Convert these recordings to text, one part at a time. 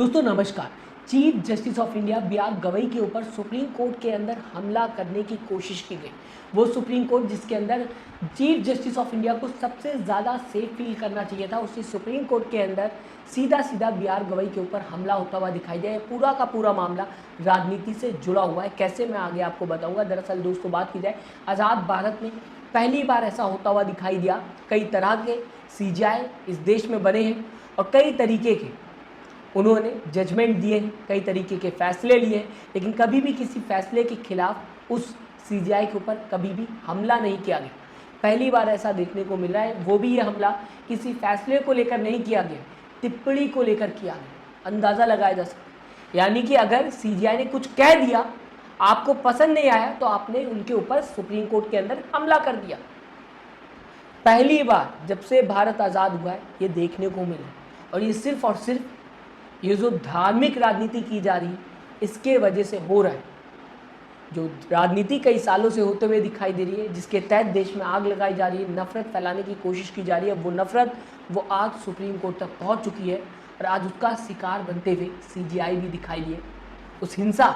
दोस्तों नमस्कार। Chief justice of India B R Gavai के ऊपर सुप्रीम कोर्ट के अंदर हमला करने की कोशिश की गई। वो सुप्रीम कोर्ट जिसके अंदर चीफ जस्टिस ऑफ इंडिया को सबसे ज़्यादा सेफ फील करना चाहिए था, उसी सुप्रीम कोर्ट के अंदर सीधा सीधा बी आर गवई के ऊपर हमला होता हुआ दिखाई दिया। पूरा का पूरा मामला राजनीति से जुड़ा हुआ है। कैसे, मैं आगे आपको बताऊंगा। दरअसल दोस्तों बात की जाए, आज़ाद भारत में पहली बार ऐसा होता हुआ दिखाई दिया। कई तरह के सीजीआई इस देश में बने हैं और कई तरीके के उन्होंने जजमेंट दिए हैं, कई तरीके के फैसले लिए हैं, लेकिन कभी भी किसी फैसले के खिलाफ उस सीजीआई के ऊपर कभी भी हमला नहीं किया गया। पहली बार ऐसा देखने को मिल रहा है। वो भी ये हमला किसी फैसले को लेकर नहीं किया गया, टिप्पणी को लेकर किया गया। अंदाज़ा लगाया जा सकता है, यानी कि अगर सीजीआई ने कुछ कह दिया, आपको पसंद नहीं आया, तो आपने उनके ऊपर सुप्रीम कोर्ट के अंदर हमला कर दिया। पहली बार जब से भारत आज़ाद हुआ है ये देखने को मिला, और ये सिर्फ और सिर्फ ये जो धार्मिक राजनीति की जा रही है इसके वजह से हो रहा है। जो राजनीति कई सालों से होते हुए दिखाई दे रही है, जिसके तहत देश में आग लगाई जा रही है, नफरत फैलाने की कोशिश की जा रही है, वो नफरत वो आग सुप्रीम कोर्ट तक पहुंच चुकी है और आज उसका शिकार बनते हुए सीजीआई भी दिखाई दिए। उस हिंसा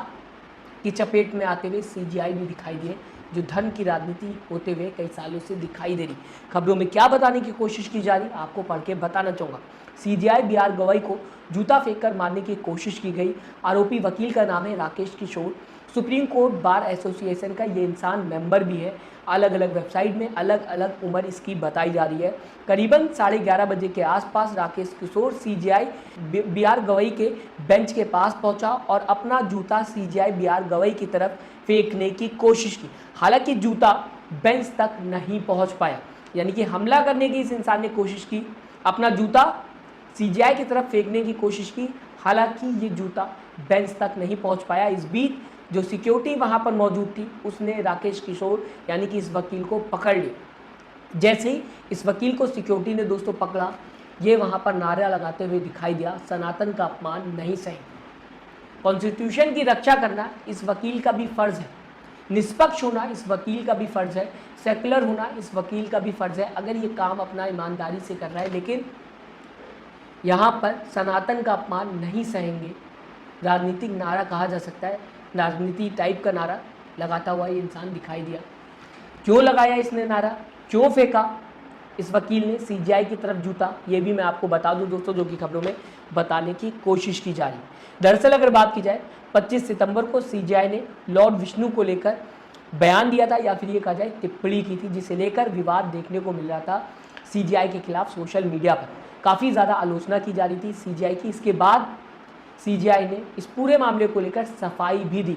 की चपेट में आते हुए सीजीआई भी दिखाई दिए, जो धन की राजनीति होते हुए कई सालों से दिखाई दे रही। खबरों में क्या बताने की कोशिश की जा रही आपको पढ़ के बताना चाहूँगा। सीजीआई बी आर गवई को जूता फेंककर मारने की कोशिश की गई। आरोपी वकील का नाम है राकेश किशोर। सुप्रीम कोर्ट बार एसोसिएशन का ये इंसान मेंबर भी है। अलग अलग वेबसाइट में अलग अलग उम्र इसकी बताई जा रही है। करीबन 11:30 बजे के आसपास राकेश किशोर सीजीआई बी आर गवई के बेंच के पास पहुंचा और अपना जूता सीजीआई बी आर गवई की तरफ फेंकने की कोशिश की। हालांकि जूता बेंच तक नहीं पहुंच पाया, यानी कि हमला करने की इस इंसान ने कोशिश की, अपना जूता सीजीआई की तरफ फेंकने की कोशिश की। हालांकि ये जूता बेंच तक नहीं पहुंच पाया। इस बीच जो सिक्योरिटी वहां पर मौजूद थी उसने राकेश किशोर यानी कि इस वकील को पकड़ लिया। जैसे ही इस वकील को सिक्योरिटी ने दोस्तों पकड़ा, ये वहां पर नारा लगाते हुए दिखाई दिया, सनातन का अपमान नहीं सही। कॉन्स्टिट्यूशन की रक्षा करना इस वकील का भी फर्ज है, निष्पक्ष होना इस वकील का भी फर्ज है, सेकुलर होना इस वकील का भी फर्ज है, अगर ये काम अपना ईमानदारी से कर रहा है। लेकिन यहाँ पर सनातन का अपमान नहीं सहेंगे, राजनीतिक नारा कहा जा सकता है, राजनीति टाइप का नारा लगाता हुआ ये इंसान दिखाई दिया। क्यों लगाया इसने नारा, क्यों फेंका इस वकील ने सीजीआई की तरफ जूता, ये भी मैं आपको बता दूं दोस्तों, जो कि खबरों में बताने की कोशिश की जा रही है। दरअसल अगर बात की जाए, 25 सितंबर को सीजीआई ने लॉर्ड विष्णु को लेकर बयान दिया था, या फिर ये कहा जाए टिप्पणी की थी, जिसे लेकर विवाद देखने को मिल रहा था सीजीआई के खिलाफ सोशल मीडिया पर। काफ़ी ज़्यादा आलोचना की जा रही थी सीजीआई की। इसके बाद सीजीआई ने इस पूरे मामले को लेकर सफाई भी दी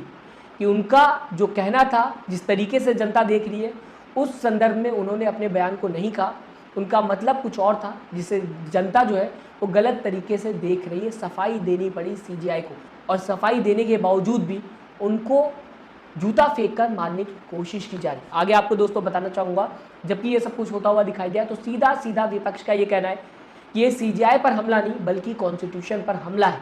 कि उनका जो कहना था, जिस तरीके से जनता देख रही है, उस संदर्भ में उन्होंने अपने बयान को नहीं कहा। उनका मतलब कुछ और था, जिसे जनता जो है वो गलत तरीके से देख रही है। सफाई देनी पड़ी सीजीआई को, और सफाई देने के बावजूद भी उनको जूता फेंककर मारने की कोशिश की जा रही है। आगे आपको दोस्तों बताना चाहूँगा, जबकि ये सब कुछ होता हुआ दिखाई दिया तो सीधा सीधा विपक्ष का ये कहना है कि ये सीजीआई पर हमला नहीं बल्कि कॉन्स्टिट्यूशन पर हमला है।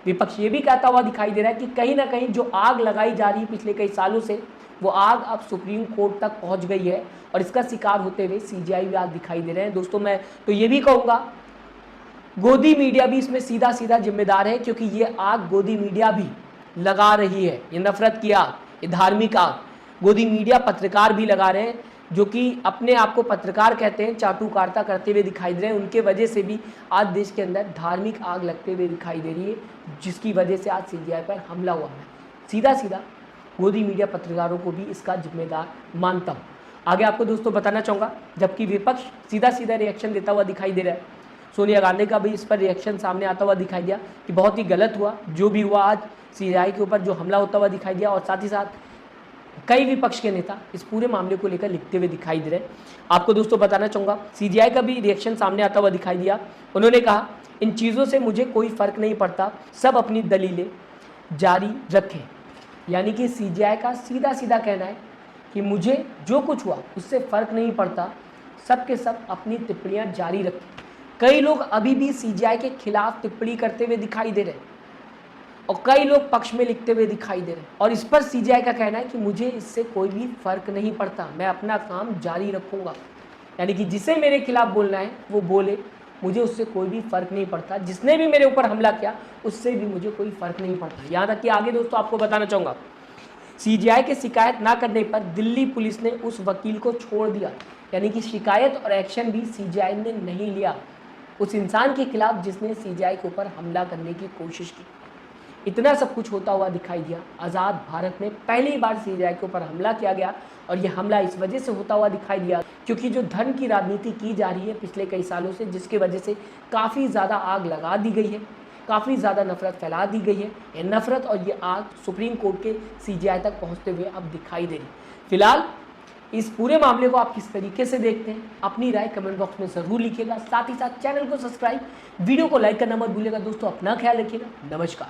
विपक्ष ये भी कहता हुआ दिखाई दे रहा है कि कहीं ना कहीं जो आग लगाई जा रही है पिछले कई सालों से, वो आग अब सुप्रीम कोर्ट तक पहुंच गई है और इसका शिकार होते हुए सीजीआई भी आज दिखाई दे रहे हैं। दोस्तों मैं तो ये भी कहूँगा, गोदी मीडिया भी इसमें सीधा सीधा जिम्मेदार है, क्योंकि ये आग गोदी मीडिया भी लगा रही है। ये नफरत की आग, ये धार्मिक आग गोदी मीडिया, पत्रकार भी लगा रहे हैं, जो कि अपने आप को पत्रकार कहते हैं, चाटुकारिता करते हुए दिखाई दे रहे हैं। उनके वजह से भी आज देश के अंदर धार्मिक आग लगते हुए दिखाई दे रही है, जिसकी वजह से आज सीजीआई पर हमला हुआ है। सीधा सीधा गोदी मीडिया पत्रकारों को भी इसका जिम्मेदार मानता हूँ। आगे आपको दोस्तों बताना चाहूँगा, जबकि विपक्ष सीधा सीधा रिएक्शन देता हुआ दिखाई दे रहा है। सोनिया गांधी का भी इस पर रिएक्शन सामने आता हुआ दिखाई दिया कि बहुत ही गलत हुआ जो भी हुआ, आज सीजीआई के ऊपर जो हमला होता हुआ दिखाई दिया। और साथ ही साथ कई विपक्ष के नेता इस पूरे मामले को लेकर लिखते हुए दिखाई दे रहे हैं। आपको दोस्तों बताना चाहूँगा, सीजीआई का भी रिएक्शन सामने आता हुआ दिखाई दिया। उन्होंने कहा, इन चीज़ों से मुझे कोई फ़र्क नहीं पड़ता, सब अपनी दलीलें जारी रखें। यानी कि सीजीआई का सीधा सीधा कहना है कि मुझे जो कुछ हुआ उससे फ़र्क नहीं पड़ता, सब के सब अपनी टिप्पणियाँ जारी रखें। कई लोग अभी भी सीजीआई के खिलाफ टिप्पणी करते हुए दिखाई दे रहे हैं और कई लोग पक्ष में लिखते हुए दिखाई दे रहे हैं, और इस पर सीजीआई का कहना है कि मुझे इससे कोई भी फर्क नहीं पड़ता, मैं अपना काम जारी रखूंगा। यानी कि जिसे मेरे खिलाफ बोलना है वो बोले, मुझे उससे कोई भी फ़र्क नहीं पड़ता। जिसने भी मेरे ऊपर हमला किया उससे भी मुझे कोई फ़र्क नहीं पड़ता। यहाँ तक कि आगे दोस्तों आपको बताना चाहूँगा, सीजीआई के शिकायत ना करने पर दिल्ली पुलिस ने उस वकील को छोड़ दिया, यानी कि शिकायत और एक्शन भी सीजीआई ने नहीं लिया उस इंसान के खिलाफ जिसने सीजीआई के ऊपर हमला करने की कोशिश की। इतना सब कुछ होता हुआ दिखाई दिया। आज़ाद भारत में पहली बार सीजीआई के ऊपर हमला किया गया और यह हमला इस वजह से होता हुआ दिखाई दिया क्योंकि जो धर्म की राजनीति की जा रही है पिछले कई सालों से, जिसकी वजह से काफ़ी ज़्यादा आग लगा दी गई है, काफ़ी ज़्यादा नफरत फैला दी गई है। ये नफरत और ये आग सुप्रीम कोर्ट के सीजीआई तक पहुँचते हुए अब दिखाई दे रही। फिलहाल इस पूरे मामले को आप किस तरीके से देखते हैं, अपनी राय कमेंट बॉक्स में ज़रूर लिखिएगा। साथ ही साथ चैनल को सब्सक्राइब, वीडियो को लाइक करना मत भूलिएगा। दोस्तों अपना ख्याल रखिएगा। नमस्कार।